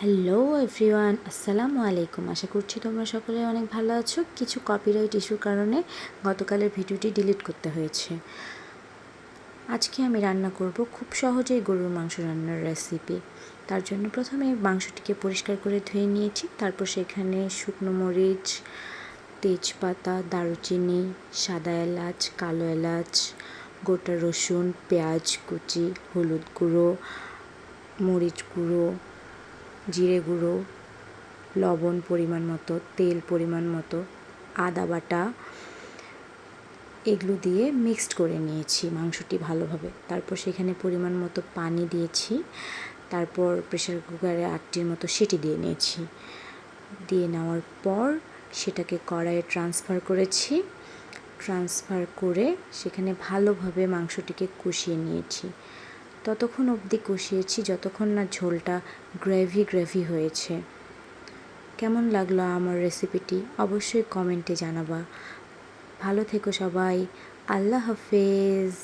Hello everyone, আসসালামু আলাইকুম। আশা করছি তোমরা সকলে অনেক ভালো আছো। কিছু কপিরাইট ইস্যুর কারণে গতকালের ভিডিওটি ডিলিট করতে হয়েছে। আজকে আমি রান্না করব খুব সহজেই গরুর মাংস রান্নার রেসিপি। তার জন্য প্রথমে মাংসটিকে পরিষ্কার করে ধুয়ে নিয়েছি। তারপর সেখানে শুকনো মরিচ, তেজপাতা, দারুচিনি, সাদা এলাচ, কালো এলাচ, গোটা রসুন, পেঁয়াজ কুচি, হলুদ গুঁড়ো, মরিচ গুঁড়ো, জিরে গুঁড়ো, লবণ পরিমাণ মতো, তেল পরিমাণ মতো, আদা বাটা এগুলো দিয়ে মিক্সড করে নিয়েছি মাংসটি ভালোভাবে। তারপর সেখানে পরিমাণ মতো পানি দিয়েছি। তারপর প্রেসার কুকারে 8টির মতো সিটি দিয়ে নিয়েছি। দিয়ে নেওয়ার পর সেটাকে কড়াইয়ে ট্রান্সফার করেছি। ট্রান্সফার করে সেখানে ভালোভাবে মাংসটিকে কষিয়ে নিয়েছি। ততক্ষণ অবধি কষিয়েছি যতক্ষণ না ঝোলটা গ্রেভি হয়েছে। কেমন লাগলো আমার রেসিপিটি অবশ্যই কমেন্টে জানাবা। ভালো থেকো সবাই। আল্লাহ হাফেজ।